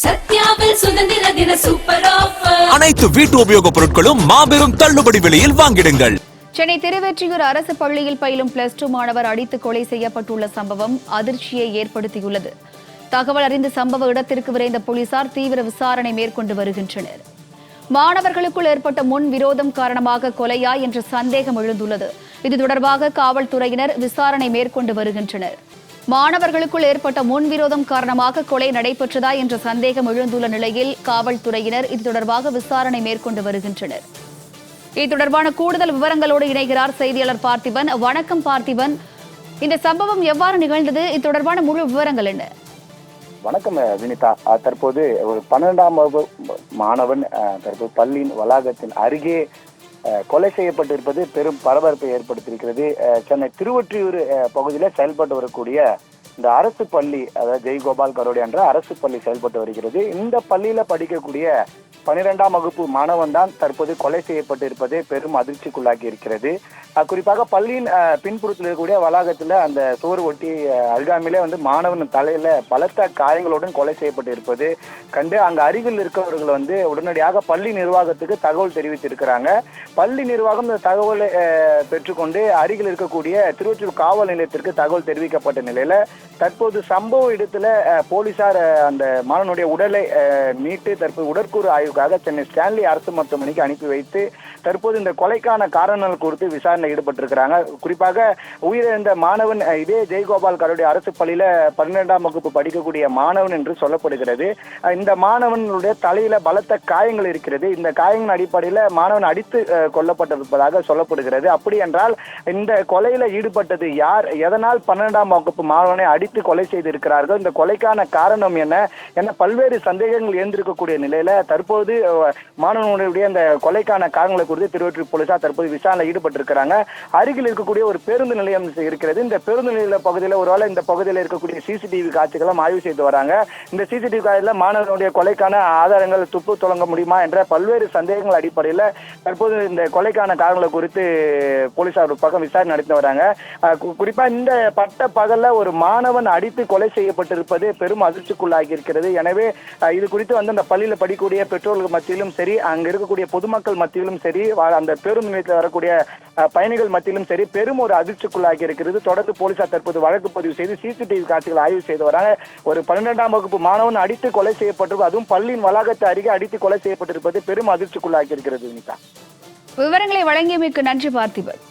சத்யாவில் சுதந்திர தின super offer. அனைத்து வீட்டு உபயோகப் பொருட்களும் மாபெரும் தள்ளுபடி விலையில் வாங்கிடுங்கள். சென்னை திருவெற்றியூர் அரசு பள்ளியில் பயிலும் +2 மாணவர் அடித்து கொலை செய்யப்பட்டுள்ள சம்பவம் அதிர்ச்சியை ஏற்படுத்தியுள்ளது. தகவல் அறிந்து சம்பவ இடத்திற்கு விரைந்த போலீசார் தீவிர விசாரணை மேற்கொண்டு வருகின்றனர். மாணவர்களுக்குள் ஏற்பட்ட முன் விரோதம் காரணமாக கொலையா என்ற சந்தேகம் எழுந்துள்ளது. இது தொடர்பாக காவல்துறையினர் விசாரணை மேற்கொண்டு வருகின்றனர். மாணவர்களுக்குள் ஏற்பட்ட முன்விரோதம் காரணமாக கொலை நடைபெற்றதா என்ற சந்தேகம் எழுந்துள்ள நிலையில் காவல்துறையினர் இது தொடர்பாக விசாரணை மேற்கொண்டு வருகின்றனர். இது தொடர்பான கூடுதல் விவரங்களோடு இணைகிறார் செய்தியாளர் பார்த்திபன். வணக்கம் பார்த்திபன், இந்த சம்பவம் எவ்வாறு நிகழ்ந்தது? இது தொடர்பான முழு விவரங்கள் என்ன? வணக்கம் வினிதா. தற்போது ஒரு 12ஆம் வகுப்பு மாணவன் தற்போது பள்ளியின் வளாகத்தின் அருகே கொலை செய்யப்பட்டிருப்பது பெரும் பரபரப்பை ஏற்படுத்தியிருக்கிறது. சென்னை திருவொற்றியூர் பகுதியில் செயல்பட்டு வரக்கூடிய இந்த அரசு பள்ளி, அதாவது ஜெய்கோபால் கரோடி என்ற அரசு பள்ளி செயல்பட்டு வருகிறது. இந்த பள்ளியில படிக்கக்கூடிய 12ஆம் வகுப்பு மாணவன் தான் தற்போது கொலை செய்யப்பட்டிருப்பது பெரும் அதிர்ச்சிக்குள்ளாக்கி இருக்கிறது. குறிப்பாக பள்ளியின் பின்புறத்தில் இருக்கக்கூடிய வளாகத்துல அந்த சுவர் ஒட்டி அருகாமையிலே மாணவன் தலையில பலத்த காயங்களுடன் கொலை செய்யப்பட்டு இருப்பது கண்டு அங்க அருகில் இருக்கவர்கள் உடனடியாக பள்ளி நிர்வாகத்துக்கு தகவல் தெரிவித்திருக்கிறாங்க. பள்ளி நிர்வாகம் இந்த தகவலை பெற்றுக்கொண்டு அருகில் இருக்கக்கூடிய திருவொற்றியூர் காவல் நிலையத்திற்கு தகவல் தெரிவிக்கப்பட்ட நிலையில தற்போது சம்பவ இடத்துல போலீசார் அந்த மாணவனுடைய உடலை மீட்டு தற்போது உடற்கூறு ஆய்வுக்காக சென்னை ஸ்டான்லி அரசு மருத்துவமனைக்கு அனுப்பி வைத்து தற்போது இந்த கொலைக்கான காரணங்கள் குறித்து விசாரணை ஈடுபட்டிருக்கிறாங்க. குறிப்பாக உயிரிழந்த மாணவன் இதே ஜெய்கோபால் கரோடி அரசு பள்ளியில 12ஆம் வகுப்பு படிக்கக்கூடிய மாணவன் என்று சொல்லப்படுகிறது. இந்த மாணவனுடைய தலையில பலத்த காயங்கள் இருக்கிறது. இந்த காயங்களின் அடிப்படையில மாணவன் அடித்து கொல்லப்பட்டிருப்பதாக சொல்லப்படுகிறது. அப்படி என்றால் இந்த கொலையில ஈடுபட்டது யார், எதனால் 12ஆம் வகுப்பு மாணவனை அடித்து கொலை செய்திருக்கிறார்கள், இந்த கொலைக்கான காரணம் என்ன பல்வேறு சந்தேகங்கள் எழுந்திருக்கக்கூடிய நிலையில தற்போது மாணவனுடைய இந்த கொலைக்கான காரணங்களை குறித்து திருவொற்றியூர் போலீசார் தற்போது விசாரணை ஈடுபட்டிருக்கிறாங்க. அருகில் இருக்கக்கூடிய ஒரு பேருந்து நிலையம் இருக்கிறது. இந்த பேருந்து நிலைய பகுதியில் ஒருவேளை இந்த பகுதியில் இருக்கக்கூடிய சிசிடிவி காட்சிகளும் ஆய்வு செய்து வராங்க. இந்த சிசிடிவி காட்சியில் மாணவனுடைய கொலைக்கான ஆதாரங்கள் துப்பு தொடங்க முடியுமா என்ற பல்வேறு சந்தேகங்கள் அடிப்படையில் தற்போது இந்த கொலைக்கான காரணங்களை குறித்து போலீசார் ஒரு பக்கம் விசாரணை நடத்தி வராங்க. குறிப்பா இந்த பட்ட பகல்ல ஒரு மாணவன் அடித்து கொலை செய்யப்பட்டிருப்பது பெரும் அதிர்ச்சிக்குள்ளாகி இருக்கிறது. எனவே இது குறித்து அந்த பள்ளியில் படிக்கக்கூடிய பெற்றோர்கள் மத்தியிலும் சரி, அங்க இருக்கக்கூடிய பொதுமக்கள் மத்தியிலும் சரி, அந்த பேருந்து நிலையத்தில் வரக்கூடிய பயணிகள் மத்தியிலும் சரி பெரும் ஒரு அதிர்ச்சிக்குள்ளாகி இருக்கிறது. தொடர்ந்து போலீசார் தற்போது வழக்கு பதிவு செய்து சிசிடிவி காட்சிகள் ஆய்வு செய்து வராங்க. ஒரு 12ஆம் வகுப்பு மாணவன் அடித்து கொலை செய்யப்பட்டிருப்பது, அதுவும் பள்ளியின் வளாகத்தை அருகே அடித்து கொலை செய்யப்பட்டிருப்பது பெரும் அதிர்ச்சிக்குள்ளாகி இருக்கிறது. விவரங்களை வழங்கியமைக்கு நன்றி பார்த்திபன்.